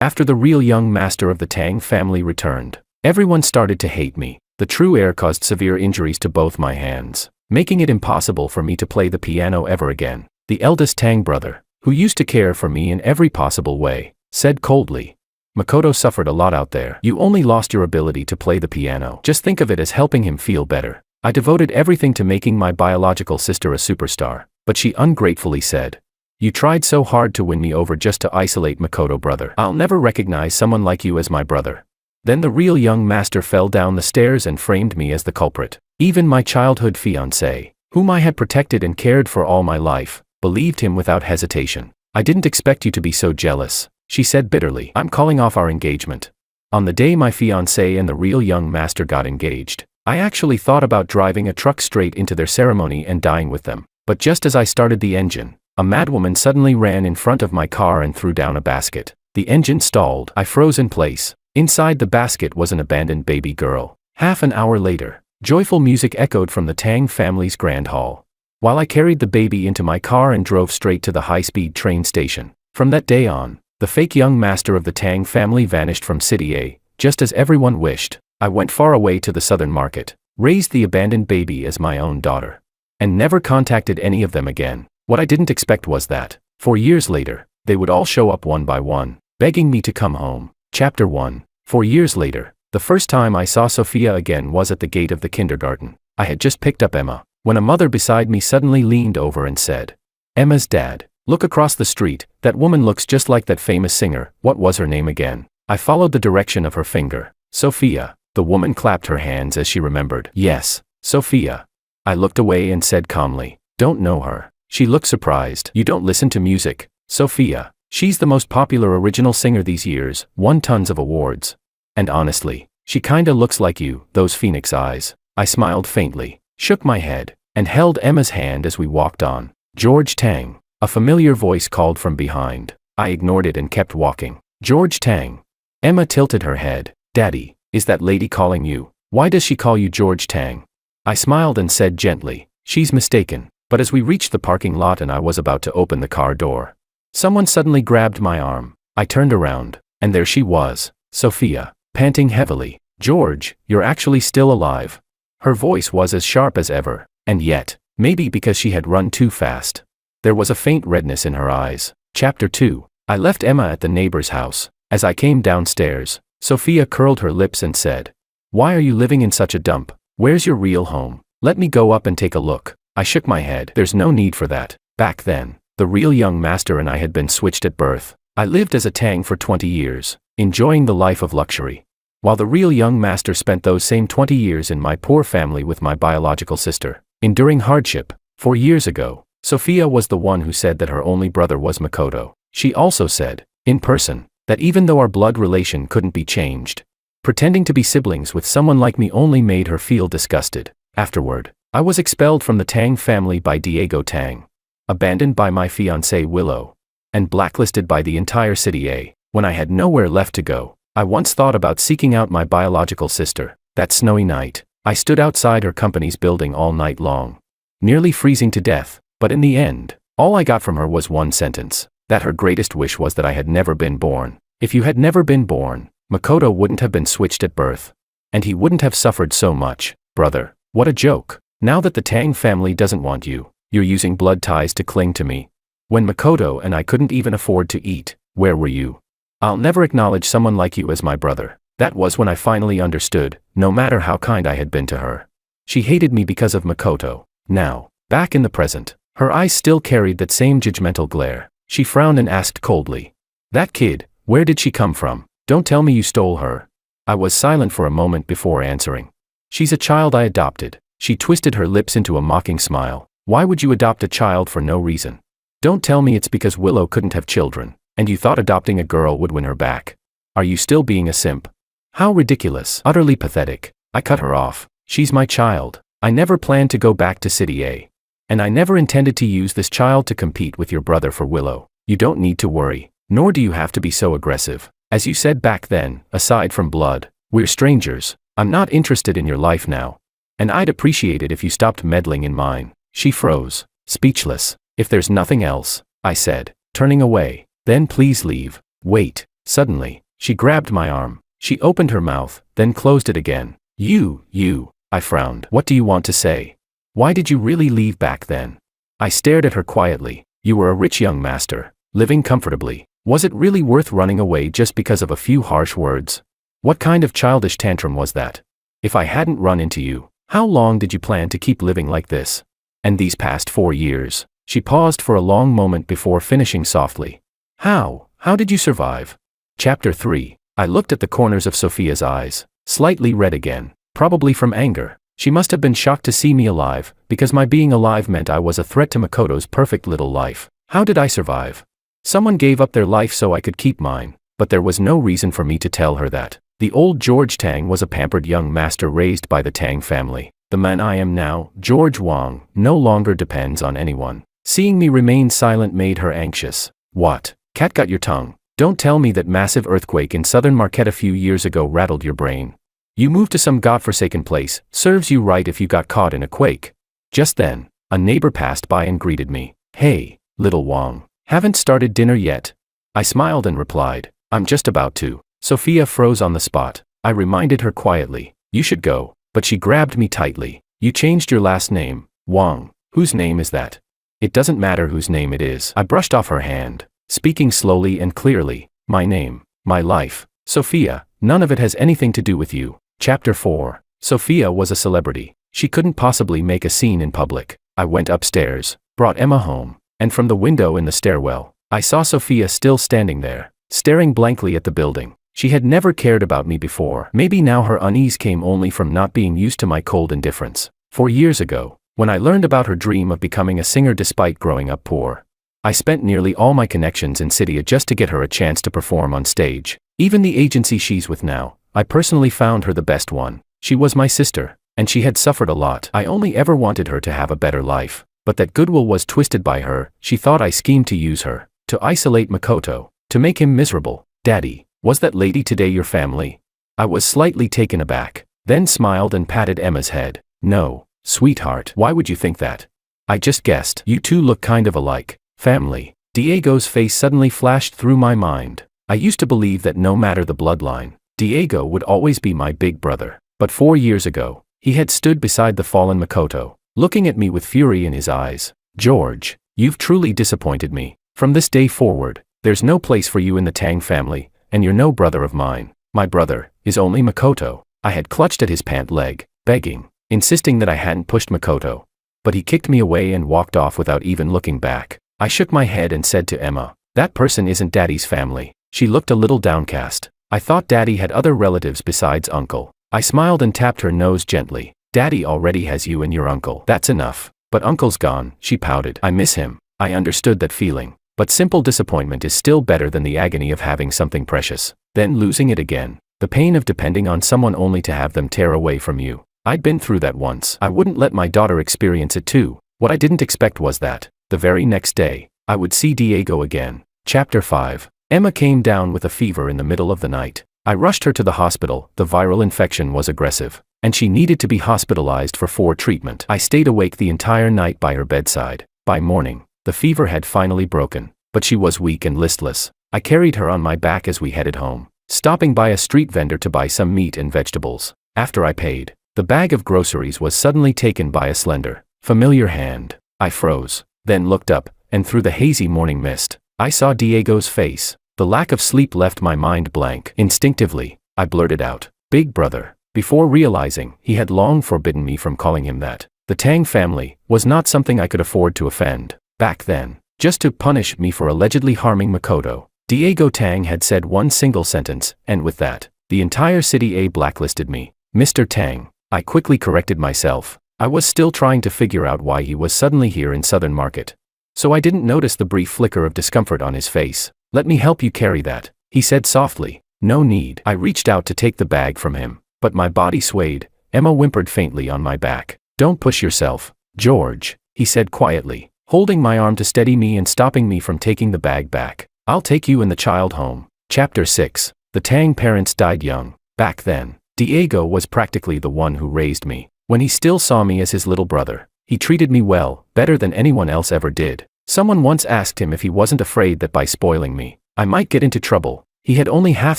After the real young master of the Tang family returned, everyone started to hate me. The true heir caused severe injuries to both my hands, making it impossible for me to play the piano ever again. The eldest Tang brother, who used to care for me in every possible way, said coldly, "Makoto suffered a lot out there. You only lost your ability to play the piano. Just think of it as helping him feel better." I devoted everything to making my biological sister a superstar, but she ungratefully said, "You tried so hard to win me over just to isolate Makoto, brother. I'll never recognize someone like you as my brother." Then the real young master fell down the stairs and framed me as the culprit. Even my childhood fiancé, whom I had protected and cared for all my life, believed him without hesitation. "I didn't expect you to be so jealous," she said bitterly. "I'm calling off our engagement." On the day my fiancé and the real young master got engaged, I actually thought about driving a truck straight into their ceremony and dying with them. But just as I started the engine, a madwoman suddenly ran in front of my car and threw down a basket. The engine stalled. I froze in place. Inside the basket was an abandoned baby girl. Half an hour later, joyful music echoed from the Tang family's grand hall, while I carried the baby into my car and drove straight to the high-speed train station. From that day on, the fake young master of the Tang family vanished from City A, just as everyone wished. I went far away to the southern market, raised the abandoned baby as my own daughter, and never contacted any of them again. What I didn't expect was that, 4 years later, they would all show up one by one, begging me to come home. Chapter 1. 4 years later, the first time I saw Sophia again was at the gate of the kindergarten. I had just picked up Emma, when a mother beside me suddenly leaned over and said, "Emma's dad. Look across the street, that woman looks just like that famous singer. What was her name again?" I followed the direction of her finger. "Sophia." The woman clapped her hands as she remembered. "Yes, Sophia." I looked away and said calmly, "Don't know her." She looked surprised. "You don't listen to music, Sophia? She's the most popular original singer these years, won tons of awards. And honestly, she kinda looks like you, those phoenix eyes." I smiled faintly, shook my head, and held Emma's hand as we walked on. "George Tang." A familiar voice called from behind. I ignored it and kept walking. "George Tang." Emma tilted her head. "Daddy, is that lady calling you? Why does she call you George Tang?" I smiled and said gently, "She's mistaken." But as we reached the parking lot and I was about to open the car door, someone suddenly grabbed my arm. I turned around, and there she was, Sophia, panting heavily. "George, you're actually still alive." Her voice was as sharp as ever, and yet, maybe because she had run too fast, there was a faint redness in her eyes. Chapter 2. I left Emma at the neighbor's house. As I came downstairs, Sophia curled her lips and said, "Why are you living in such a dump? Where's your real home? Let me go up and take a look." I shook my head. "There's no need for that." Back then, the real young master and I had been switched at birth. I lived as a Tang for 20 years, enjoying the life of luxury, while the real young master spent those same 20 years in my poor family with my biological sister, enduring hardship. 4 years ago, Sophia was the one who said that her only brother was Makoto. She also said, in person, that even though our blood relation couldn't be changed, pretending to be siblings with someone like me only made her feel disgusted. Afterward, I was expelled from the Tang family by Diego Tang, abandoned by my fiancée Willow, and blacklisted by the entire City A. When I had nowhere left to go, I once thought about seeking out my biological sister. That snowy night, I stood outside her company's building all night long, nearly freezing to death, but in the end, all I got from her was one sentence, that her greatest wish was that I had never been born. If you had never been born, Makoto wouldn't have been switched at birth, and he wouldn't have suffered so much. Brother, what a joke. Now that the Tang family doesn't want you, you're using blood ties to cling to me. When Makoto and I couldn't even afford to eat, where were you? I'll never acknowledge someone like you as my brother. That was when I finally understood, no matter how kind I had been to her. She hated me because of Makoto. Now, back in the present, her eyes still carried that same judgmental glare. She frowned and asked coldly, "That kid, where did she come from? Don't tell me you stole her." I was silent for a moment before answering. "She's a child I adopted." She twisted her lips into a mocking smile. "Why would you adopt a child for no reason? Don't tell me it's because Willow couldn't have children, and you thought adopting a girl would win her back. Are you still being a simp? How ridiculous, utterly pathetic." I cut her off. "She's my child. I never planned to go back to City A. And I never intended to use this child to compete with your brother for Willow. You don't need to worry, nor do you have to be so aggressive. As you said back then, aside from blood, we're strangers. I'm not interested in your life now. And I'd appreciate it if you stopped meddling in mine." She froze, speechless. "If there's nothing else," I said, turning away, "then please leave." "Wait, Suddenly, she grabbed my arm. She opened her mouth, then closed it again. You, I frowned. What do you want to say? Why did you really leave back then? I stared at her quietly. You were a rich young master, living comfortably. Was it really worth running away just because of a few harsh words? What kind of childish tantrum was that? If I hadn't run into you, how long did you plan to keep living like this? And these past 4 years? She paused for a long moment before finishing softly. How did you survive? Chapter 3. I looked at the corners of Sophia's eyes, slightly red again, probably from anger. She must have been shocked to see me alive, because my being alive meant I was a threat to Makoto's perfect little life. How did I survive? Someone gave up their life so I could keep mine, but there was no reason for me to tell her that. The old George Tang was a pampered young master raised by the Tang family. The man I am now, George Wang, no longer depends on anyone. Seeing me remain silent made her anxious. What? Cat got your tongue. Don't tell me that massive earthquake in southern Marquette a few years ago rattled your brain. You moved to some godforsaken place, serves you right if you got caught in a quake. Just then, a neighbor passed by and greeted me. Hey, little Wang, haven't started dinner yet? I smiled and replied, I'm just about to. Sophia froze on the spot. I reminded her quietly, you should go, but she grabbed me tightly. You changed your last name, Wang. Whose name is that? It doesn't matter whose name it is. I brushed off her hand, speaking slowly and clearly. My name, my life, Sophia, none of it has anything to do with you. Chapter 4. Sophia was a celebrity. She couldn't possibly make a scene in public. I went upstairs, brought Emma home, and from the window in the stairwell, I saw Sophia still standing there, staring blankly at the building. She had never cared about me before. Maybe now her unease came only from not being used to my cold indifference. 4 years ago, when I learned about her dream of becoming a singer despite growing up poor, I spent nearly all my connections in Cydia just to get her a chance to perform on stage. Even the agency she's with now, I personally found her the best one. She was my sister, and she had suffered a lot. I only ever wanted her to have a better life, but that goodwill was twisted by her. She thought I schemed to use her, to isolate Makoto, to make him miserable. Daddy, was that lady today your family? I was slightly taken aback, then smiled and patted Emma's head. No, sweetheart, why would you think that? I just guessed. You two look kind of alike. Family. Diego's face suddenly flashed through my mind. I used to believe that no matter the bloodline, Diego would always be my big brother. But 4 years ago, he had stood beside the fallen Makoto, looking at me with fury in his eyes. George, you've truly disappointed me. From this day forward, there's no place for you in the Tang family, and you're no brother of mine. My brother is only Makoto. I had clutched at his pant leg, begging, insisting that I hadn't pushed Makoto. But he kicked me away and walked off without even looking back. I shook my head and said to Emma, that person isn't Daddy's family. She looked a little downcast. I thought Daddy had other relatives besides Uncle. I smiled and tapped her nose gently. Daddy already has you and your uncle. That's enough. But Uncle's gone, she pouted. I miss him. I understood that feeling. But simple disappointment is still better than the agony of having something precious, then losing it again. The pain of depending on someone only to have them tear away from you. I'd been through that once. I wouldn't let my daughter experience it too. What I didn't expect was that, the very next day, I would see Diego again. Chapter 5. Emma came down with a fever in the middle of the night. I rushed her to the hospital. The viral infection was aggressive, and she needed to be hospitalized for treatment. I stayed awake the entire night by her bedside. By morning, the fever had finally broken, but she was weak and listless. I carried her on my back as we headed home, stopping by a street vendor to buy some meat and vegetables. After I paid, the bag of groceries was suddenly taken by a slender, familiar hand. I froze, then looked up, and through the hazy morning mist, I saw Diego's face. The lack of sleep left my mind blank. Instinctively, I blurted out, Big Brother, before realizing he had long forbidden me from calling him that. The Tang family was not something I could afford to offend. Back then, just to punish me for allegedly harming Makoto, Diego Tang had said one single sentence, and with that, the entire city blacklisted me. Mr. Tang, I quickly corrected myself. I was still trying to figure out why he was suddenly here in Southern Market. So I didn't notice the brief flicker of discomfort on his face. Let me help you carry that, he said softly. No need. I reached out to take the bag from him, but my body swayed. Emma whimpered faintly on my back. Don't push yourself, George, he said quietly, holding my arm to steady me and stopping me from taking the bag back. I'll take you and the child home. Chapter 6. The Tang parents died young. Back then, Diego was practically the one who raised me. When he still saw me as his little brother, he treated me well, better than anyone else ever did. Someone once asked him if he wasn't afraid that by spoiling me, I might get into trouble. He had only half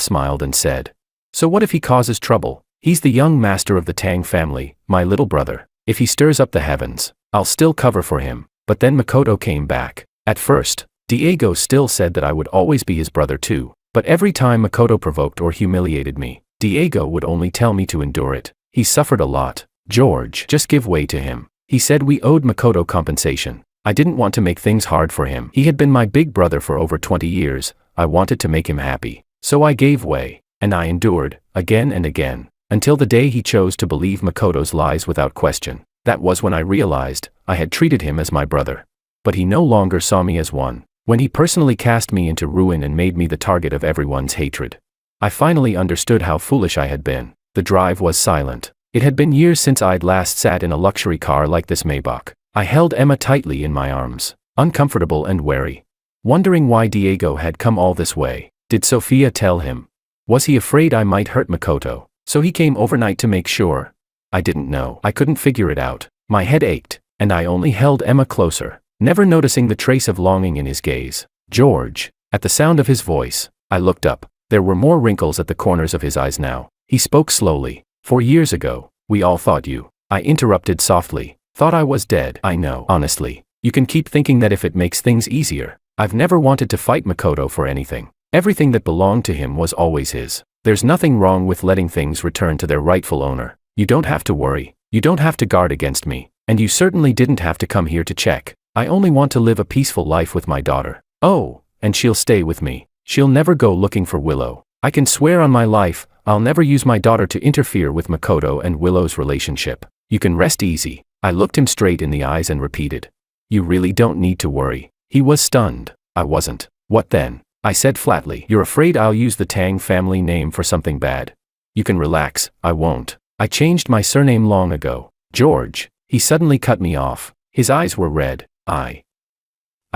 smiled and said, "So what if he causes trouble? He's the young master of the Tang family, my little brother. If he stirs up the heavens, I'll still cover for him." But then Makoto came back. At first, Diego still said that I would always be his brother too. But every time Makoto provoked or humiliated me, Diego would only tell me to endure it. He suffered a lot. "George, just give way to him." He said we owed Makoto compensation. I didn't want to make things hard for him. He had been my big brother for over 20 years. I wanted to make him happy. So I gave way, and I endured, again and again, until the day he chose to believe Makoto's lies without question. That was when I realized I had treated him as my brother. But he no longer saw me as one. When he personally cast me into ruin and made me the target of everyone's hatred, I finally understood how foolish I had been. The drive was silent. It had been years since I'd last sat in a luxury car like this Maybach. I held Emma tightly in my arms, uncomfortable and wary, wondering why Diego had come all this way. Did Sophia tell him? Was he afraid I might hurt Makoto, so he came overnight to make sure? I didn't know. I couldn't figure it out. My head ached, and I only held Emma closer, never noticing the trace of longing in his gaze. "George." At the sound of his voice, I looked up. There were more wrinkles at the corners of his eyes now. He spoke slowly. "4 years ago, we all thought you," I interrupted softly, "thought I was dead." "I know. Honestly, you can keep thinking that if it makes things easier. I've never wanted to fight Makoto for anything. Everything that belonged to him was always his. There's nothing wrong with letting things return to their rightful owner. You don't have to worry. You don't have to guard against me. And you certainly didn't have to come here to check. I only want to live a peaceful life with my daughter. Oh, and she'll stay with me. She'll never go looking for Willow. I can swear on my life, I'll never use my daughter to interfere with Makoto and Willow's relationship. You can rest easy." I looked him straight in the eyes and repeated, "You really don't need to worry." He was stunned. I wasn't. "What then?" I said flatly. "You're afraid I'll use the Tang family name for something bad. You can relax, I won't. I changed my surname long ago." "George." He suddenly cut me off. His eyes were red. I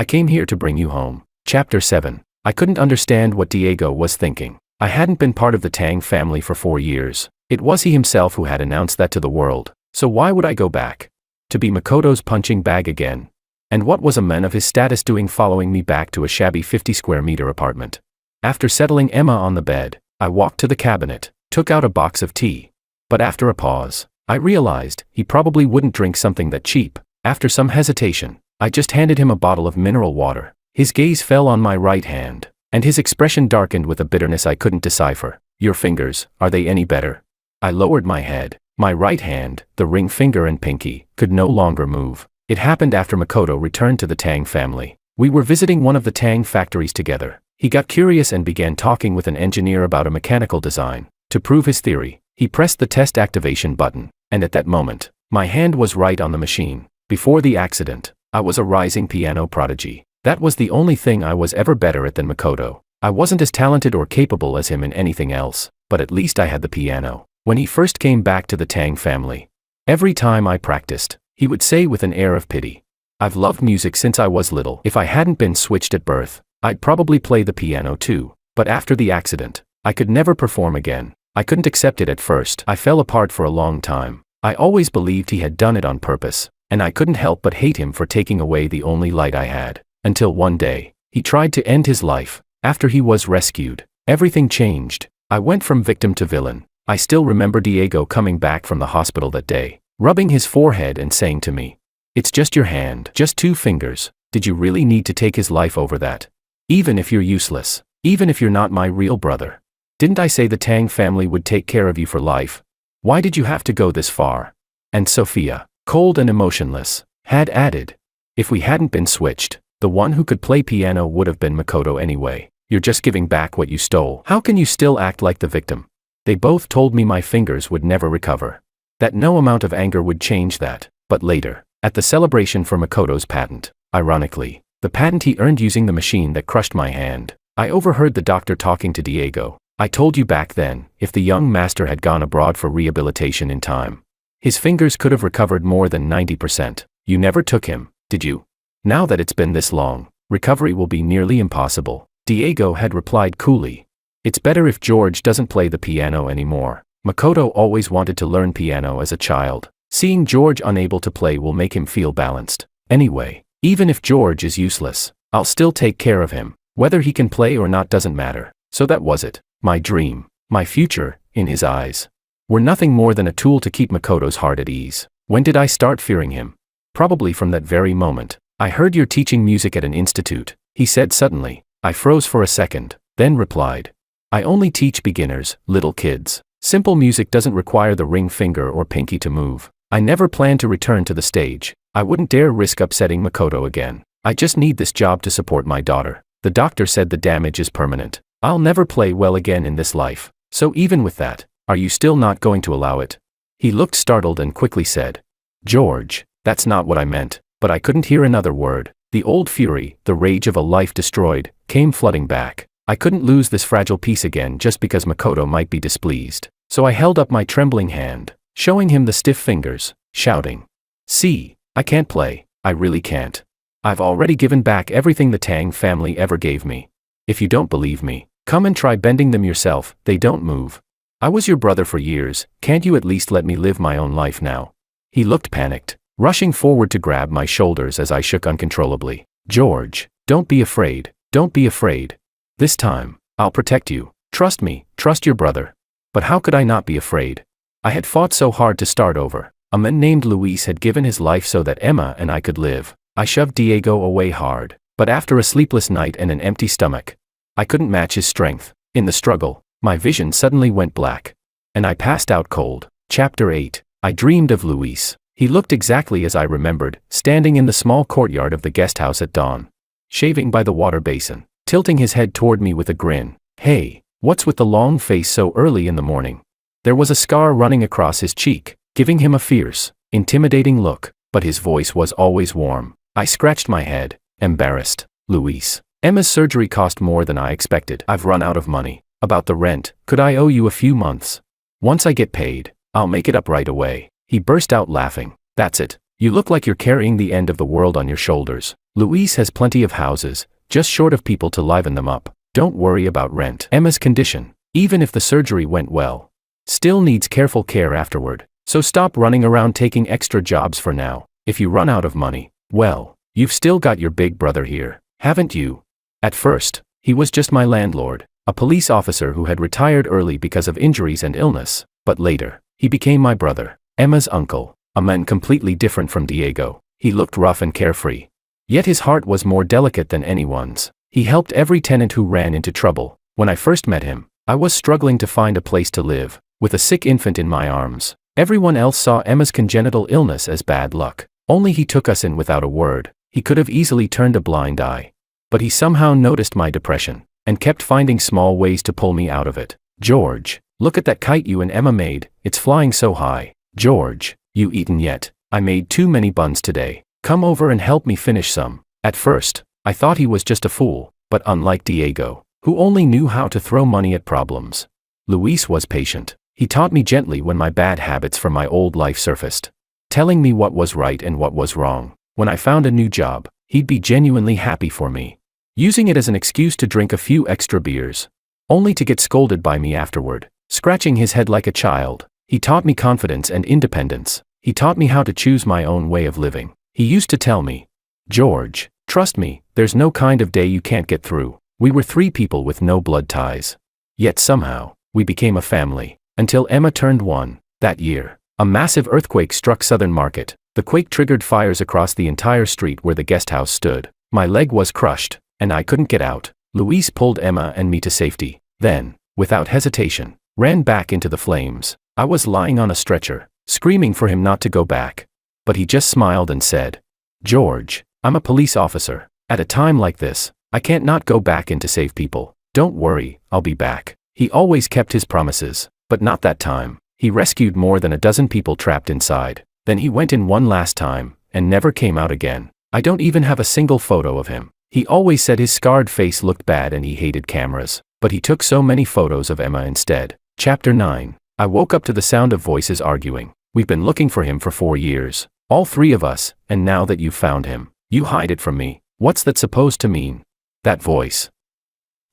came here to bring you home." Chapter 7. I couldn't understand what Diego was thinking. I hadn't been part of the Tang family for 4 years. It was he himself who had announced that to the world. So why would I go back? To be Makoto's punching bag again? And what was a man of his status doing following me back to a shabby 50-square-meter apartment? After settling Emma on the bed, I walked to the cabinet, took out a box of tea. But after a pause, I realized he probably wouldn't drink something that cheap. After some hesitation, I just handed him a bottle of mineral water. His gaze fell on my right hand, and his expression darkened with a bitterness I couldn't decipher. "Your fingers, are they any better?" I lowered my head. My right hand, the ring finger and pinky, could no longer move. It happened after Makoto returned to the Tang family. We were visiting one of the Tang factories together. He got curious and began talking with an engineer about a mechanical design. To prove his theory, he pressed the test activation button, and at that moment, my hand was right on the machine. Before the accident, I was a rising piano prodigy. That was the only thing I was ever better at than Makoto. I wasn't as talented or capable as him in anything else, but at least I had the piano. When he first came back to the Tang family, every time I practiced, he would say with an air of pity, "I've loved music since I was little. If I hadn't been switched at birth, I'd probably play the piano too. But after the accident, I could never perform again." I couldn't accept it at first. I fell apart for a long time. I always believed he had done it on purpose, and I couldn't help but hate him for taking away the only light I had. Until one day, he tried to end his life. After he was rescued, everything changed. I went from victim to villain. I still remember Diego coming back from the hospital that day, rubbing his forehead and saying to me, "It's just your hand, just 2 fingers. Did you really need to take his life over that? Even if you're useless, even if you're not my real brother. Didn't I say the Tang family would take care of you for life? Why did you have to go this far?" And Sophia, cold and emotionless, had added, "If we hadn't been switched, the one who could play piano would have been Makoto anyway. You're just giving back what you stole. How can you still act like the victim?" They both told me my fingers would never recover. That no amount of anger would change that. But later, at the celebration for Makoto's patent, ironically, the patent he earned using the machine that crushed my hand, I overheard the doctor talking to Diego. "I told you back then, if the young master had gone abroad for rehabilitation in time, his fingers could have recovered more than 90%. You never took him, did you? Now that it's been this long, recovery will be nearly impossible." Diego had replied coolly, "It's better if George doesn't play the piano anymore. Makoto always wanted to learn piano as a child. Seeing George unable to play will make him feel balanced. Anyway, even if George is useless, I'll still take care of him. Whether he can play or not doesn't matter. So that was it. My dream, my future, in his eyes, were nothing more than a tool to keep Makoto's heart at ease. When did I start fearing him? Probably from that very moment. I heard you're teaching music at an institute, he said suddenly. I froze for a second, then replied. I only teach beginners, little kids. Simple music doesn't require the ring finger or pinky to move. I never plan to return to the stage. I wouldn't dare risk upsetting Makoto again. I just need this job to support my daughter. The doctor said the damage is permanent. I'll never play well again in this life. So even with that, are you still not going to allow it? He looked startled and quickly said, George, that's not what I meant. But I couldn't hear another word. The old fury, the rage of a life destroyed, came flooding back. I couldn't lose this fragile piece again just because Makoto might be displeased. So I held up my trembling hand, showing him the stiff fingers, shouting, See, I can't play, I really can't. I've already given back everything the Tang family ever gave me. If you don't believe me, come and try bending them yourself, they don't move. I was your brother for years, can't you at least let me live my own life now? He looked panicked, rushing forward to grab my shoulders as I shook uncontrollably. George, don't be afraid, don't be afraid. This time, I'll protect you. Trust me, trust your brother. But how could I not be afraid? I had fought so hard to start over. A man named Luis had given his life so that Emma and I could live. I shoved Diego away hard, but after a sleepless night and an empty stomach, I couldn't match his strength. In the struggle, my vision suddenly went black, and I passed out cold. Chapter 8. I dreamed of Luis. He looked exactly as I remembered, standing in the small courtyard of the guest house at dawn, shaving by the water basin, tilting his head toward me with a grin. Hey, what's with the long face so early in the morning? There was a scar running across his cheek, giving him a fierce, intimidating look, but his voice was always warm. I scratched my head, embarrassed. Luis, Emma's surgery cost more than I expected. I've run out of money. About the rent, could I owe you a few months? Once I get paid, I'll make it up right away. He burst out laughing. That's it. You look like you're carrying the end of the world on your shoulders. Luis has plenty of houses, just short of people to liven them up. Don't worry about rent. Emma's condition, even if the surgery went well, still needs careful care afterward. So stop running around taking extra jobs for now. If you run out of money, well, you've still got your big brother here, haven't you? At first, he was just my landlord, a police officer who had retired early because of injuries and illness, but later, he became my brother, Emma's uncle, a man completely different from Diego. He looked rough and carefree. Yet his heart was more delicate than anyone's. He helped every tenant who ran into trouble. When I first met him, I was struggling to find a place to live, with a sick infant in my arms. Everyone else saw Emma's congenital illness as bad luck. Only he took us in without a word. He could have easily turned a blind eye. But he somehow noticed my depression, and kept finding small ways to pull me out of it. George, look at that kite you and Emma made, it's flying so high. George, you eaten yet? I made too many buns today. Come over and help me finish some. At first, I thought he was just a fool, but unlike Diego, who only knew how to throw money at problems, Luis was patient. He taught me gently when my bad habits from my old life surfaced, telling me what was right and what was wrong. When I found a new job, he'd be genuinely happy for me, using it as an excuse to drink a few extra beers, only to get scolded by me afterward, scratching his head like a child. He taught me confidence and independence. He taught me how to choose my own way of living. He used to tell me, George, trust me, there's no kind of day you can't get through. We were three people with no blood ties. Yet somehow, we became a family, until Emma turned one. That year, a massive earthquake struck Southern Market. The quake triggered fires across the entire street where the guest house stood. My leg was crushed, and I couldn't get out. Luis pulled Emma and me to safety, then, without hesitation, ran back into the flames. I was lying on a stretcher, screaming for him not to go back. But he just smiled and said, George, I'm a police officer. At a time like this, I can't not go back in to save people. Don't worry, I'll be back. He always kept his promises, but not that time. He rescued more than a dozen people trapped inside. Then he went in one last time, and never came out again. I don't even have a single photo of him. He always said his scarred face looked bad and he hated cameras, but he took so many photos of Emma instead. Chapter 9. I woke up to the sound of voices arguing. We've been looking for him for 4 years. All three of us, and now that you've found him, you hide it from me. What's that supposed to mean? That voice.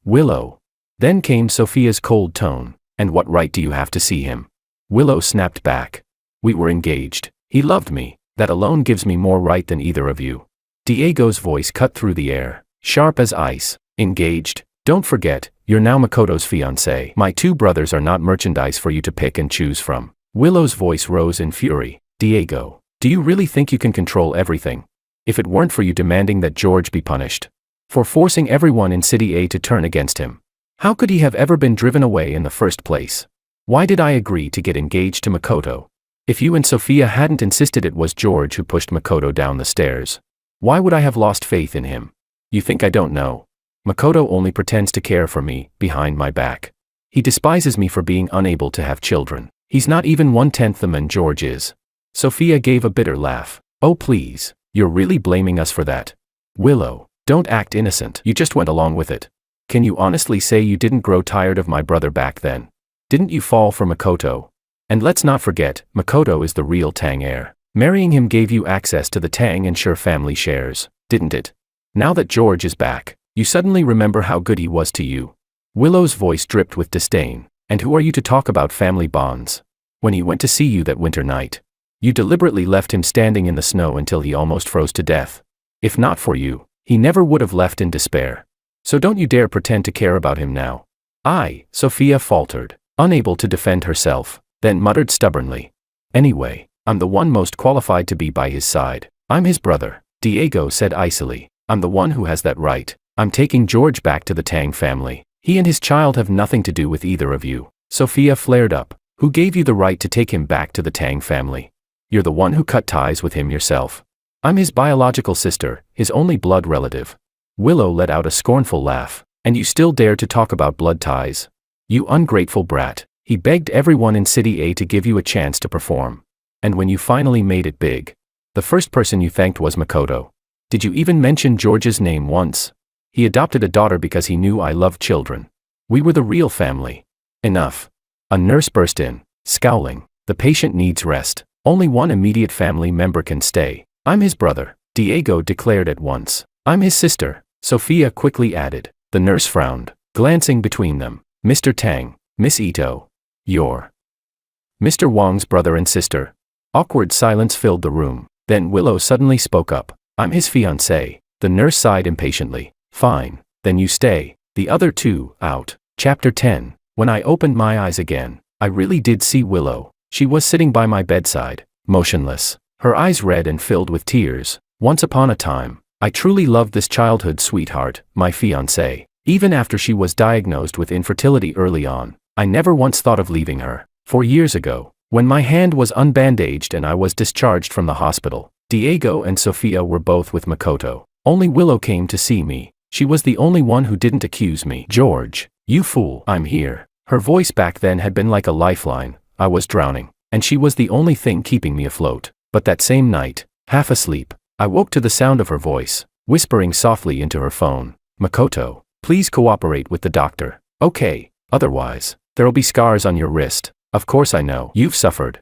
Willow. Then came Sophia's cold tone. And what right do you have to see him? Willow snapped back. We were engaged. He loved me. That alone gives me more right than either of you. Diego's voice cut through the air, sharp as ice. Engaged? Don't forget, You're now Makoto's fiancé. My two brothers are not merchandise for you to pick and choose from. Willow's voice rose in fury. Diego, do you really think you can control everything? If it weren't for you demanding that George be punished for forcing everyone in City A to turn against him, how could he have ever been driven away in the first place? Why did I agree to get engaged to Makoto? If you and Sophia hadn't insisted it was George who pushed Makoto down the stairs, why would I have lost faith in him? You think I don't know? Makoto only pretends to care for me, behind my back. He despises me for being unable to have children. He's not even 1/10 the man George is. Sophia gave a bitter laugh. Oh please, you're really blaming us for that. Willow, don't act innocent. You just went along with it. Can you honestly say you didn't grow tired of my brother back then? Didn't you fall for Makoto? And let's not forget, Makoto is the real Tang heir. Marrying him gave you access to the Tang and Sure family shares, didn't it? Now that George is back, you suddenly remember how good he was to you. Willow's voice dripped with disdain. And who are you to talk about family bonds? When he went to see you that winter night, you deliberately left him standing in the snow until he almost froze to death. If not for you, he never would have left in despair. So don't you dare pretend to care about him now. Sophia faltered, unable to defend herself, then muttered stubbornly. Anyway, I'm the one most qualified to be by his side. I'm his brother, Diego said icily. I'm the one who has that right. I'm taking George back to the Tang family. He and his child have nothing to do with either of you. Sophia flared up. Who gave you the right to take him back to the Tang family? You're the one who cut ties with him yourself. I'm his biological sister, his only blood relative. Willow let out a scornful laugh. And you still dare to talk about blood ties? You ungrateful brat. He begged everyone in City A to give you a chance to perform. And when you finally made it big, the first person you thanked was Makoto. Did you even mention George's name once? He adopted a daughter because he knew I loved children. We were the real family. Enough. A nurse burst in, scowling. The patient needs rest. Only one immediate family member can stay. I'm his brother, Diego declared at once. I'm his sister, Sophia quickly added. The nurse frowned, glancing between them. Mr. Tang, Miss Ito. You're Mr. Wang's brother and sister. Awkward silence filled the room. Then Willow suddenly spoke up. I'm his fiancé. The nurse sighed impatiently. Fine, then you stay. The other two, out. Chapter 10. When I opened my eyes again, I really did see Willow. She was sitting by my bedside, motionless, her eyes red and filled with tears. Once upon a time, I truly loved this childhood sweetheart, my fiancé. Even after she was diagnosed with infertility early on, I never once thought of leaving her. 4 years ago, when my hand was unbandaged and I was discharged from the hospital, Diego and Sophia were both with Makoto. Only Willow came to see me. She was the only one who didn't accuse me. George, you fool, I'm here. Her voice back then had been like a lifeline. I was drowning, and she was the only thing keeping me afloat. But that same night, half asleep, I woke to the sound of her voice, whispering softly into her phone. Makoto, please cooperate with the doctor. Okay, otherwise, there'll be scars on your wrist. Of course I know. You've suffered.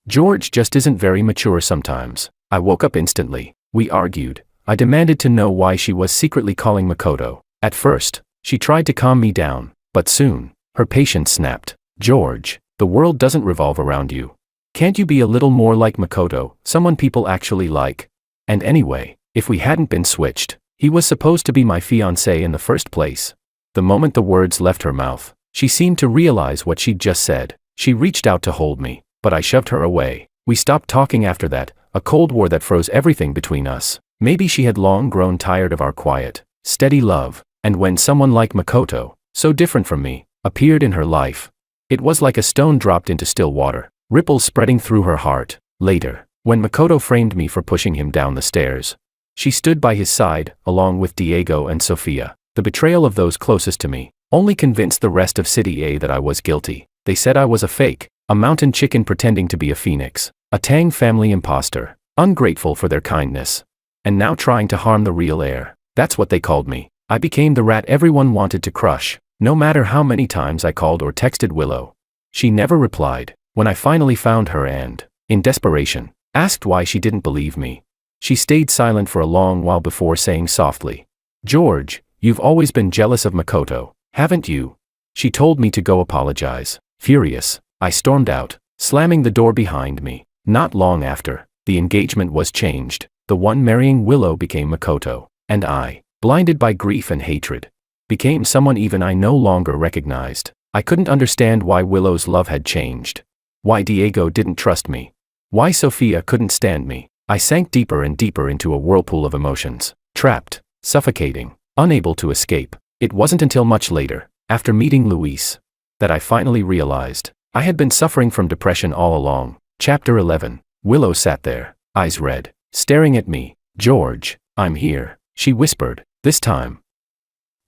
George just isn't very mature sometimes. I woke up instantly. We argued. I demanded to know why she was secretly calling Makoto. At first, she tried to calm me down, but soon, her patience snapped. George, the world doesn't revolve around you. Can't you be a little more like Makoto, someone people actually like? And anyway, if we hadn't been switched, he was supposed to be my fiancé in the first place. The moment the words left her mouth, she seemed to realize what she'd just said. She reached out to hold me, but I shoved her away. We stopped talking after that, a cold war that froze everything between us. Maybe she had long grown tired of our quiet, steady love, and when someone like Makoto, so different from me, appeared in her life, it was like a stone dropped into still water, ripples spreading through her heart. Later, when Makoto framed me for pushing him down the stairs, she stood by his side, along with Diego and Sophia. The betrayal of those closest to me only convinced the rest of City A that I was guilty. They said I was a fake, a mountain chicken pretending to be a phoenix, a Tang family imposter, ungrateful for their kindness, and now trying to harm the real heir. That's what they called me. I became the rat everyone wanted to crush. No matter how many times I called or texted Willow, she never replied. When I finally found her and, in desperation, asked why she didn't believe me, she stayed silent for a long while before saying softly, George, you've always been jealous of Makoto, haven't you? She told me to go apologize. Furious, I stormed out, slamming the door behind me. Not long after, the engagement was changed. The one marrying Willow became Makoto, and I, blinded by grief and hatred, became someone even I no longer recognized. I couldn't understand why Willow's love had changed. Why Diego didn't trust me. Why Sophia couldn't stand me. I sank deeper and deeper into a whirlpool of emotions. Trapped, suffocating, unable to escape. It wasn't until much later, after meeting Luis, that I finally realized I had been suffering from depression all along. Chapter 11. Willow sat there, eyes red, staring at me. "George, I'm here," she whispered. "This time,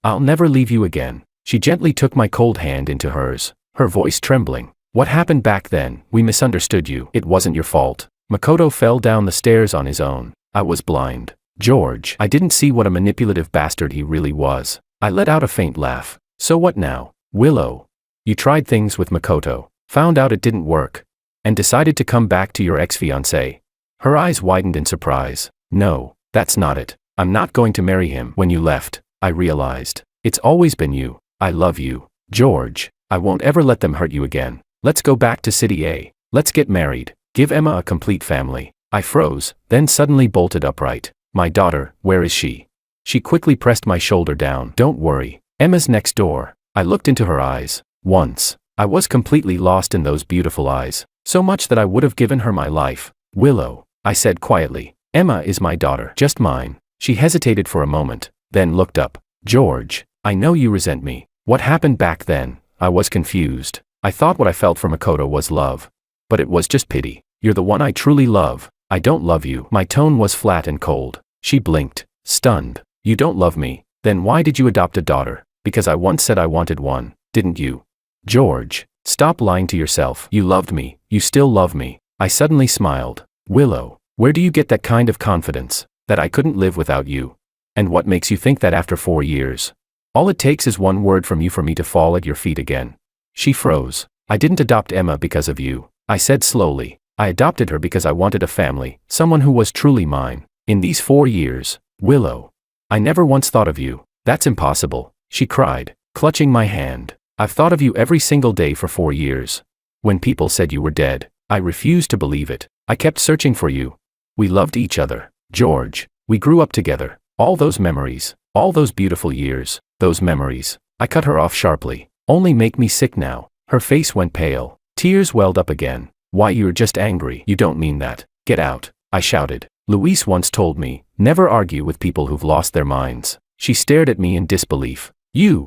I'll never leave you again." She gently took my cold hand into hers, her voice trembling. "What happened back then? We misunderstood you. It wasn't your fault." Makoto fell down the stairs on his own. I was blind. George, I didn't see what a manipulative bastard he really was. I let out a faint laugh. "So what now, Willow? You tried things with Makoto, found out it didn't work, and decided to come back to your ex-fiancé." Her eyes widened in surprise. "No, that's not it. I'm not going to marry him." "When you left, I realized. It's always been you. I love you, George. I won't ever let them hurt you again. Let's go back to City A. Let's get married. Give Emma a complete family." I froze, then suddenly bolted upright. "My daughter, where is she?" She quickly pressed my shoulder down. "Don't worry. Emma's next door." I looked into her eyes. Once, I was completely lost in those beautiful eyes, so much that I would have given her my life. "Willow," I said quietly, "Emma is my daughter, just mine." She hesitated for a moment, then looked up. "George, I know you resent me. What happened back then?" I was confused. I thought what I felt for Makoto was love. But it was just pity. "You're the one I truly love." "I don't love you." My tone was flat and cold. She blinked, stunned. "You don't love me? Then why did you adopt a daughter?" "Because I once said I wanted one, didn't you?" "George, stop lying to yourself. You loved me. You still love me." I suddenly smiled. "Willow, where do you get that kind of confidence? That I couldn't live without you? And what makes you think that after 4 years? All it takes is one word from you for me to fall at your feet again." She froze. "I didn't adopt Emma because of you," I said slowly. "I adopted her because I wanted a family, someone who was truly mine. In these 4 years, Willow, I never once thought of you." "That's impossible," she cried, clutching my hand. "I've thought of you every single day for 4 years. When people said you were dead, I refused to believe it. I kept searching for you. We loved each other, George. We grew up together. All those memories, all those beautiful years, those memories." I cut her off sharply. "Only make me sick now." Her face went pale. Tears welled up again. "Why, you're just angry." "You don't mean that. Get out," I shouted. "Luis once told me, never argue with people who've lost their minds." She stared at me in disbelief.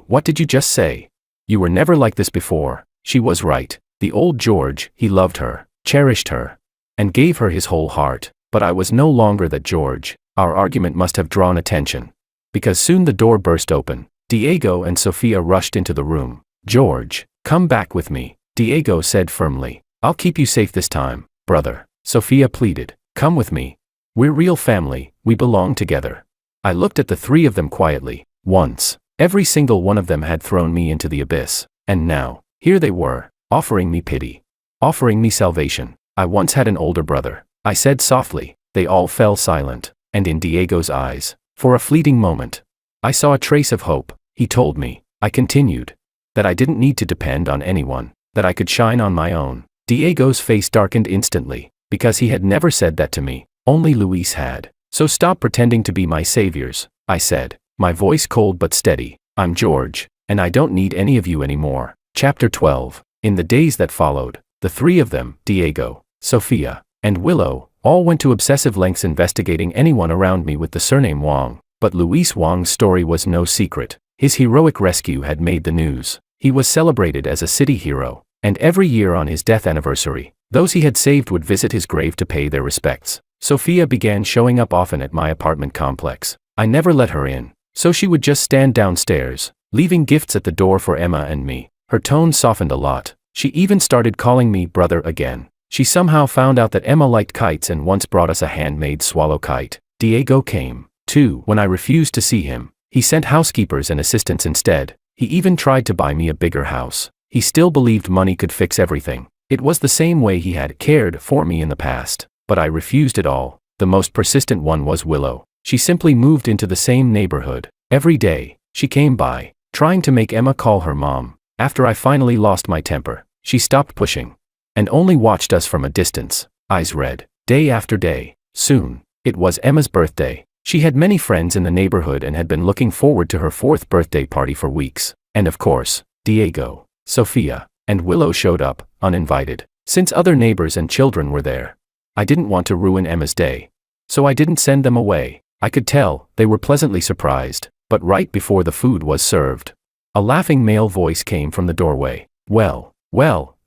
What did you just say? You were never like this before." She was right. The old George, he loved her, cherished her, and gave her his whole heart. But I was no longer that George. Our argument must have drawn attention, because soon the door burst open. Diego and Sophia rushed into the room. "George, come back with me," Diego said firmly. "I'll keep you safe this time, brother," Sophia pleaded. "Come with me. We're real family, we belong together." I looked at the three of them quietly. Once, every single one of them had thrown me into the abyss, and now, here they were, offering me pity, offering me salvation. "I once had an older brother," I said softly. They all fell silent, and in Diego's eyes, for a fleeting moment, I saw a trace of hope. "He told me," I continued, "that I didn't need to depend on anyone, that I could shine on my own." Diego's face darkened instantly, because he had never said that to me. Only Luis had. "So stop pretending to be my saviors," I said, my voice cold but steady. "I'm George, and I don't need any of you anymore." Chapter 12. In the days that followed, the three of them, Diego, Sophia, and Willow, all went to obsessive lengths investigating anyone around me with the surname Wang. But Luis Wang's story was no secret. His heroic rescue had made the news. He was celebrated as a city hero, and every year on his death anniversary, those he had saved would visit his grave to pay their respects. Sophia began showing up often at my apartment complex. I never let her in, so she would just stand downstairs, leaving gifts at the door for Emma and me. Her tone softened a lot. She even started calling me brother again. She somehow found out that Emma liked kites and once brought us a handmade swallow kite. Diego came, too, when I refused to see him. He sent housekeepers and assistants instead. He even tried to buy me a bigger house. He still believed money could fix everything. It was the same way he had cared for me in the past. But I refused it all. The most persistent one was Willow. She simply moved into the same neighborhood. Every day, she came by, trying to make Emma call her mom. After I finally lost my temper, she stopped pushing, and only watched us from a distance, eyes red, day after day. Soon, it was Emma's birthday. She had many friends in the neighborhood and had been looking forward to her 4th birthday party for weeks. And of course, Diego, Sophia, and Willow showed up, uninvited, since other neighbors and children were there. I didn't want to ruin Emma's day. So I didn't send them away. I could tell they were pleasantly surprised, but right before the food was served, a laughing male voice came from the doorway. Well,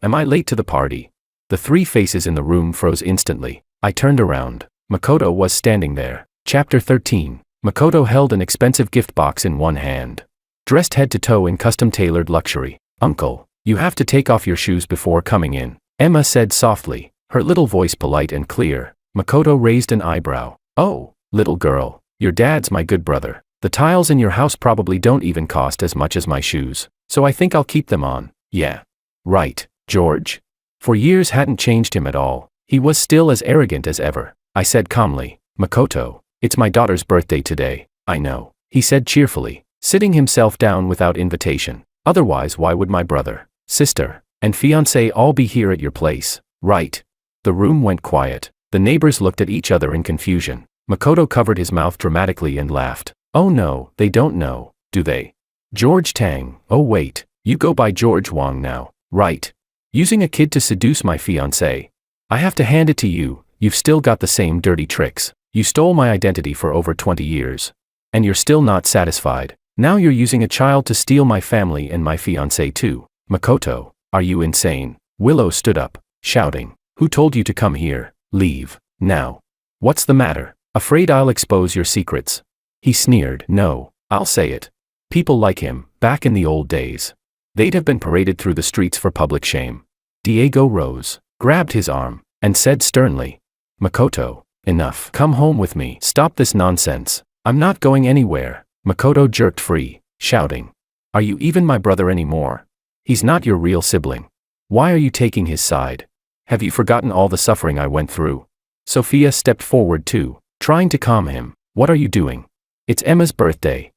am I late to the party? The 3 faces in the room froze instantly. I turned around. Makoto was standing there. Chapter 13. Makoto held an expensive gift box in one hand. Dressed head to toe in custom-tailored luxury. Uncle, you have to take off your shoes before coming in, Emma said softly, her little voice polite and clear. Makoto raised an eyebrow. Oh, little girl, your dad's my good brother. The tiles in your house probably don't even cost as much as my shoes, so I think I'll keep them on. Yeah. Right, George. For years hadn't changed him at all. He was still as arrogant as ever. I said calmly, Makoto, it's my daughter's birthday today. I know, he said cheerfully, sitting himself down without invitation. Otherwise why would my brother, sister, and fiancé all be here at your place, right? The room went quiet. The neighbors looked at each other in confusion. Makoto covered his mouth dramatically and laughed. Oh no, they don't know, do they? George Tang, oh wait, you go by George Wang now, right? Using a kid to seduce my fiancé. I have to hand it to you, you've still got the same dirty tricks. You stole my identity for over 20 years. And you're still not satisfied. Now you're using a child to steal my family and my fiancé too. Makoto, are you insane? Willow stood up, shouting. Who told you to come here? Leave, now. What's the matter? Afraid I'll expose your secrets? He sneered. No, I'll say it. People like him, back in the old days, they'd have been paraded through the streets for public shame. Diego rose, grabbed his arm, and said sternly, Makoto, enough. Come home with me. Stop this nonsense. I'm not going anywhere. Makoto jerked free, shouting. Are you even my brother anymore? He's not your real sibling. Why are you taking his side? Have you forgotten all the suffering I went through? Sophia stepped forward too, trying to calm him. What are you doing? It's Emma's birthday.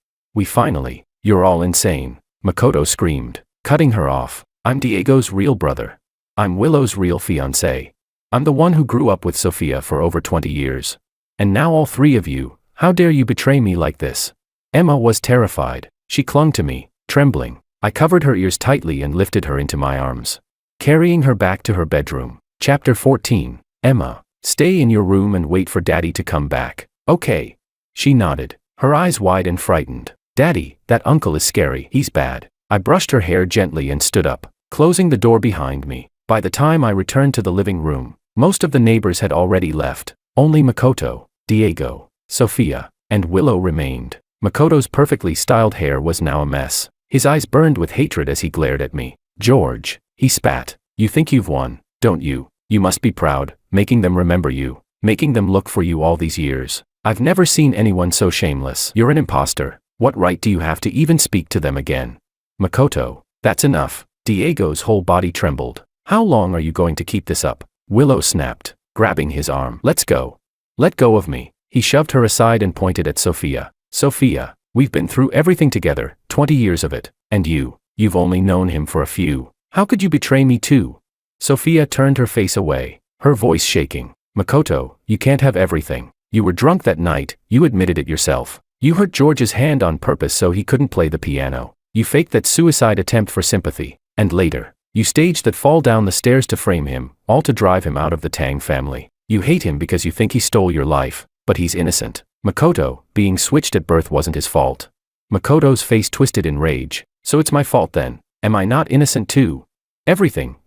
You're all insane, Makoto screamed, cutting her off. I'm Diego's real brother. I'm Willow's real fiancé. I'm the one who grew up with Sophia for over 20 years. And now all 3 of you, how dare you betray me like this? Emma was terrified. She clung to me, trembling. I covered her ears tightly and lifted her into my arms, carrying her back to her bedroom. Chapter 14. Emma, stay in your room and wait for Daddy to come back. Okay. She nodded, her eyes wide and frightened. Daddy, that uncle is scary. He's bad. I brushed her hair gently and stood up, closing the door behind me. By the time I returned to the living room, most of the neighbors had already left. Only Makoto, Diego, Sophia, and Willow remained. Makoto's perfectly styled hair was now a mess. His eyes burned with hatred as he glared at me. George, he spat. You think you've won, don't you? You must be proud, making them remember you, making them look for you all these years. I've never seen anyone so shameless. You're an imposter. What right do you have to even speak to them again? Makoto, that's enough. Diego's whole body trembled. How long are you going to keep this up? Willow snapped, grabbing his arm. Let's go. Let go of me. He shoved her aside and pointed at Sophia. Sophia, we've been through everything together, 20 years of it, and you've only known him for a few. How could you betray me too? Sophia turned her face away, her voice shaking. Makoto, you can't have everything. You were drunk that night, you admitted it yourself. You hurt George's hand on purpose so he couldn't play the piano. You faked that suicide attempt for sympathy, and later, you staged that fall down the stairs to frame him, all to drive him out of the Tang family. You hate him because you think he stole your life, but he's innocent. Makoto, being switched at birth wasn't his fault. Makoto's face twisted in rage. So it's my fault then. Am I not innocent too? Everything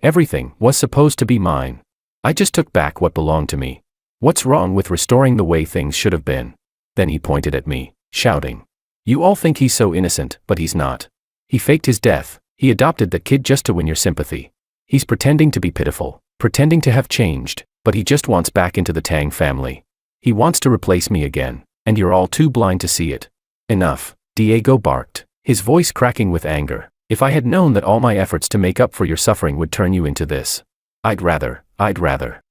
was supposed to be mine. I just took back what belonged to me. What's wrong with restoring the way things should have been? Then he pointed at me, shouting. You all think he's so innocent, but he's not. He faked his death. He adopted that kid just to win your sympathy. He's pretending to be pitiful, pretending to have changed, but he just wants back into the Tang family. He wants to replace me again, and you're all too blind to see it. Enough, Diego barked, his voice cracking with anger. If I had known that all my efforts to make up for your suffering would turn you into this, I'd rather.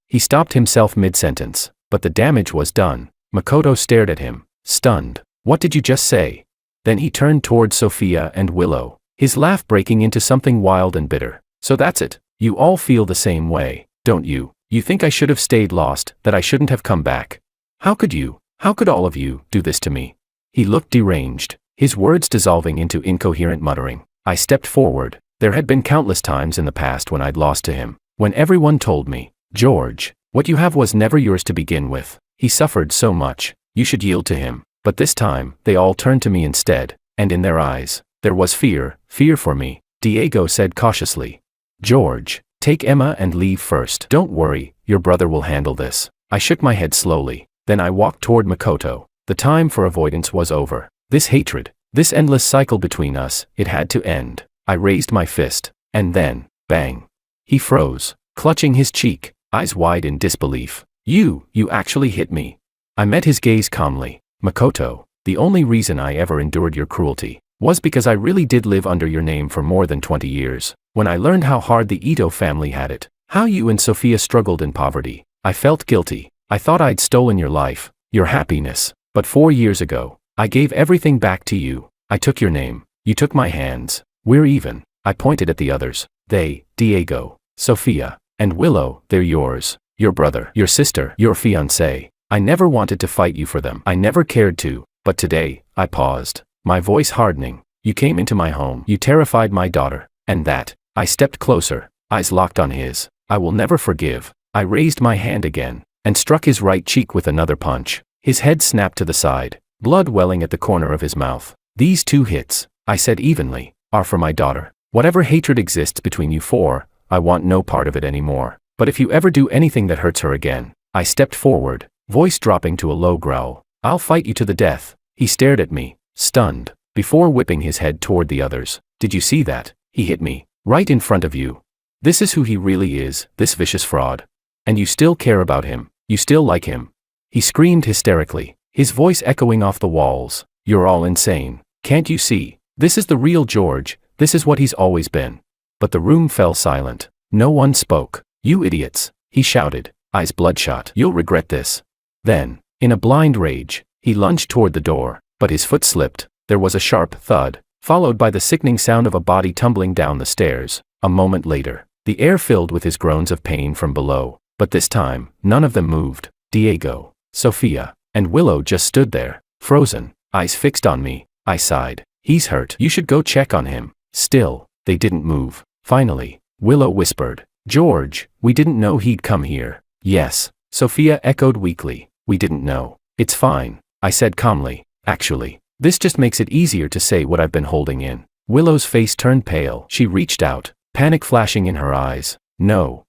He stopped himself mid-sentence, but the damage was done. Makoto stared at him, stunned. What did you just say? Then he turned towards Sophia and Willow, his laugh breaking into something wild and bitter. So that's it. You all feel the same way, don't you? You think I should have stayed lost, that I shouldn't have come back. How could you? How could all of you do this to me? He looked deranged, his words dissolving into incoherent muttering. I stepped forward. There had been countless times in the past when I'd lost to him, when everyone told me, George, what you have was never yours to begin with. He suffered so much, you should yield to him. But this time, they all turned to me instead, and in their eyes, there was fear for me. Diego said cautiously. George, take Emma and leave first. Don't worry, your brother will handle this. I shook my head slowly, then I walked toward Makoto. The time for avoidance was over. This hatred, this endless cycle between us, it had to end. I raised my fist, and then, bang. He froze, clutching his cheek, eyes wide in disbelief. You actually hit me. I met his gaze calmly. Makoto, the only reason I ever endured your cruelty was because I really did live under your name for more than 20 years. When I learned how hard the Ito family had it, how you and Sophia struggled in poverty, I felt guilty. I thought I'd stolen your life, your happiness. But 4 years ago, I gave everything back to you. I took your name. You took my hands. We're even. I pointed at the others. They, Diego, Sophia, and Willow, they're yours. Your brother, your sister, your fiancé. I never wanted to fight you for them. I never cared to. But today, I paused, my voice hardening. You came into my home. You terrified my daughter. And that. I stepped closer, eyes locked on his. I will never forgive. I raised my hand again, and struck his right cheek with another punch. His head snapped to the side, blood welling at the corner of his mouth. These 2 hits, I said evenly, are for my daughter. Whatever hatred exists between you four, I want no part of it anymore. But if you ever do anything that hurts her again, I stepped forward, voice dropping to a low growl. I'll fight you to the death. He stared at me, stunned, before whipping his head toward the others. Did you see that? He hit me, right in front of you. This is who he really is, this vicious fraud. And you still care about him, you still like him. He screamed hysterically, his voice echoing off the walls. You're all insane. Can't you see? This is the real George, this is what he's always been. But the room fell silent. No one spoke. You idiots, he shouted, eyes bloodshot. You'll regret this. Then, in a blind rage, he lunged toward the door, but his foot slipped. There was a sharp thud, followed by the sickening sound of a body tumbling down the stairs. A moment later, the air filled with his groans of pain from below. But this time, none of them moved. Diego, Sophia, and Willow just stood there, frozen, eyes fixed on me. I sighed. He's hurt. You should go check on him. Still, they didn't move. Finally, Willow whispered, George, we didn't know he'd come here. Yes, Sophia echoed weakly. We didn't know. It's fine, I said calmly. Actually, this just makes it easier to say what I've been holding in. Willow's face turned pale. She reached out, panic flashing in her eyes. No.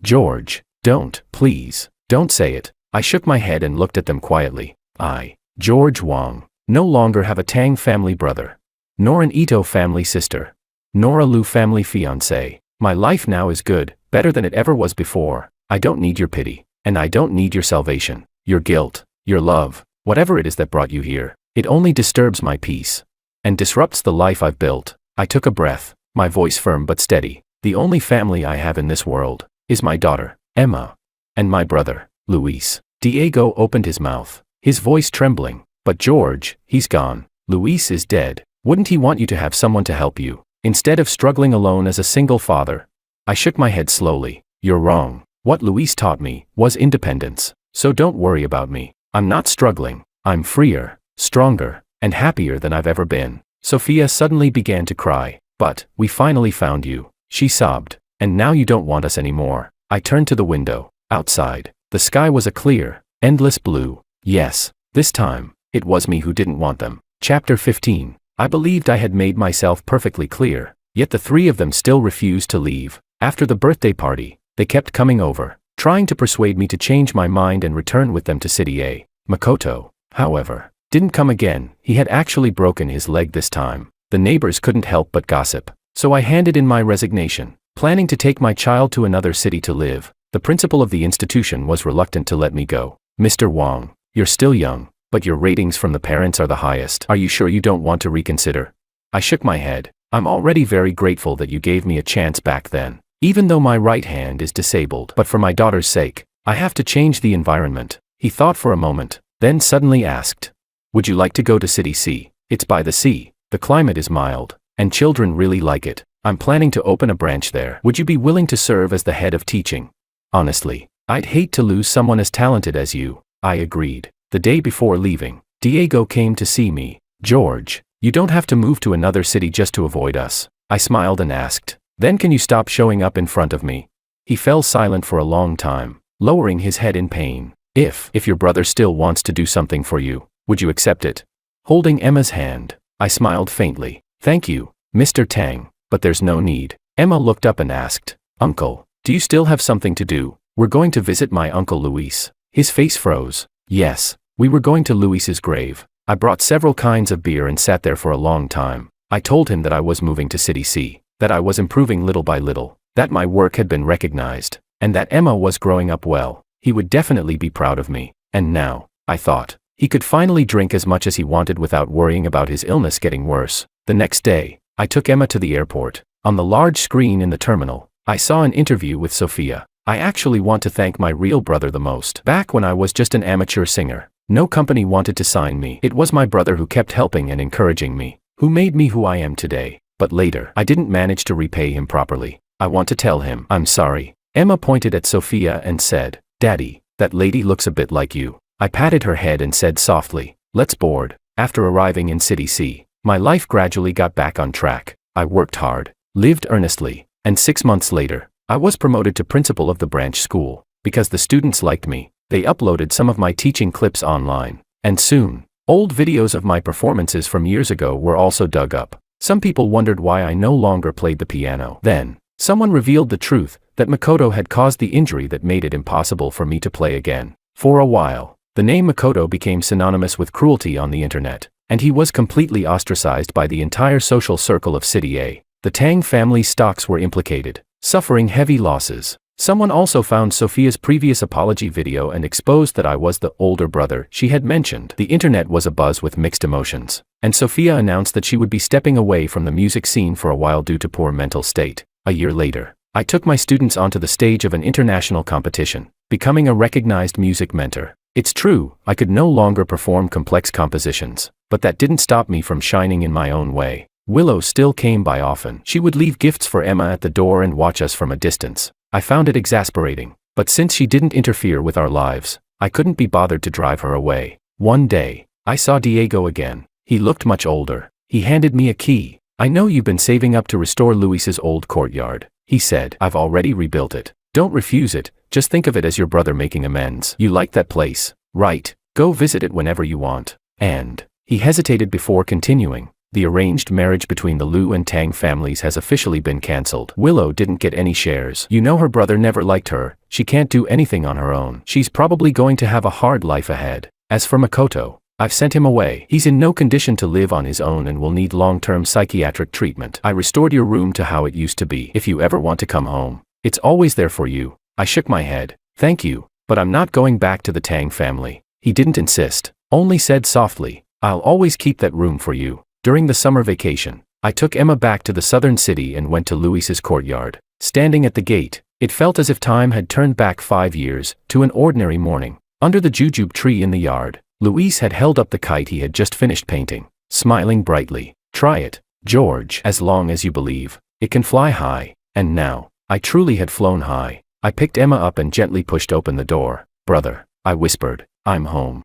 George, don't, please, don't say it. I shook my head and looked at them quietly. I, George Wong, no longer have a Tang family brother, nor an Ito family sister, nor a Liu family fiancé. My life now is good, better than it ever was before. I don't need your pity, and I don't need your salvation, your guilt, your love, whatever it is that brought you here. It only disturbs my peace, and disrupts the life I've built. I took a breath, my voice firm but steady. The only family I have in this world is my daughter, Emma, and my brother, Luis. Diego opened his mouth, his voice trembling. But George, he's gone. Luis is dead. Wouldn't he want you to have someone to help you, instead of struggling alone as a single father? I shook my head slowly. You're wrong. What Luis taught me was independence. So don't worry about me. I'm not struggling. I'm freer, stronger, and happier than I've ever been. Sophia suddenly began to cry. But, we finally found you, she sobbed. And now you don't want us anymore. I turned to the window. Outside, the sky was a clear, endless blue. Yes, this time, it was me who didn't want them. Chapter 15. I believed I had made myself perfectly clear, yet the 3 of them still refused to leave. After the birthday party, they kept coming over, trying to persuade me to change my mind and return with them to City A. Makoto, however, didn't come again. He had actually broken his leg this time. The neighbors couldn't help but gossip, so I handed in my resignation, planning to take my child to another city to live. The principal of the institution was reluctant to let me go. Mr. Wong, you're still young, but your ratings from the parents are the highest. Are you sure you don't want to reconsider? I shook my head. I'm already very grateful that you gave me a chance back then, even though my right hand is disabled. But for my daughter's sake, I have to change the environment. He thought for a moment, then suddenly asked, would you like to go to City C? It's by the sea, the climate is mild, and children really like it. I'm planning to open a branch there. Would you be willing to serve as the head of teaching? Honestly, I'd hate to lose someone as talented as you. I agreed. The day before leaving, Diego came to see me. "George, you don't have to move to another city just to avoid us." I smiled and asked, "Then can you stop showing up in front of me?" He fell silent for a long time, lowering his head in pain. If your brother still wants to do something for you, would you accept it?" Holding Emma's hand, I smiled faintly. "Thank you, Mr. Tang, but there's no need." Emma looked up and asked, "Uncle, do you still have something to do?" "We're going to visit my uncle Luis." His face froze. "Yes, we were going to Luis's grave." I brought several kinds of beer and sat there for a long time. I told him that I was moving to City C, that I was improving little by little, that my work had been recognized, and that Emma was growing up well. He would definitely be proud of me. And now, I thought, he could finally drink as much as he wanted without worrying about his illness getting worse. The next day, I took Emma to the airport. On the large screen in the terminal, I saw an interview with Sophia. I actually want to thank my real brother the most. Back when I was just an amateur singer, no company wanted to sign me. It was my brother who kept helping and encouraging me, who made me who I am today. But later, I didn't manage to repay him properly. I want to tell him I'm sorry. Emma pointed at Sophia and said, "Daddy, that lady looks a bit like you." I patted her head and said softly, "Let's board." After arriving in City C, my life gradually got back on track. I worked hard, lived earnestly, and 6 months later, I was promoted to principal of the branch school. Because the students liked me, they uploaded some of my teaching clips online. And soon, old videos of my performances from years ago were also dug up. Some people wondered why I no longer played the piano. Then, someone revealed the truth, that Makoto had caused the injury that made it impossible for me to play again. For a while, the name Makoto became synonymous with cruelty on the internet, and he was completely ostracized by the entire social circle of City A. The Tang family stocks were implicated, suffering heavy losses. Someone also found Sophia's previous apology video and exposed that I was the older brother she had mentioned. The internet was abuzz with mixed emotions, and Sophia announced that she would be stepping away from the music scene for a while due to poor mental state. A year later, I took my students onto the stage of an international competition, becoming a recognized music mentor. It's true, I could no longer perform complex compositions, but that didn't stop me from shining in my own way. Willow still came by often. She would leave gifts for Emma at the door and watch us from a distance. I found it exasperating, but since she didn't interfere with our lives, I couldn't be bothered to drive her away. One day, I saw Diego again. He looked much older. He handed me a key. "I know you've been saving up to restore Luis's old courtyard," he said. "I've already rebuilt it. Don't refuse it, just think of it as your brother making amends. You like that place, right? Go visit it whenever you want." And he hesitated before continuing. "The arranged marriage between the Liu and Tang families has officially been cancelled. Willow didn't get any shares. You know her brother never liked her. She can't do anything on her own. She's probably going to have a hard life ahead. As for Makoto, I've sent him away. He's in no condition to live on his own and will need long-term psychiatric treatment. I restored your room to how it used to be. If you ever want to come home, it's always there for you." I shook my head. "Thank you, but I'm not going back to the Tang family." He didn't insist, only said softly, "I'll always keep that room for you." During the summer vacation, I took Emma back to the southern city and went to Luis's courtyard. Standing at the gate, it felt as if time had turned back 5 years, to an ordinary morning. Under the jujube tree in the yard, Luis had held up the kite he had just finished painting, smiling brightly. "Try it, George. As long as you believe, it can fly high." And now, I truly had flown high. I picked Emma up and gently pushed open the door. "Brother," I whispered, "I'm home."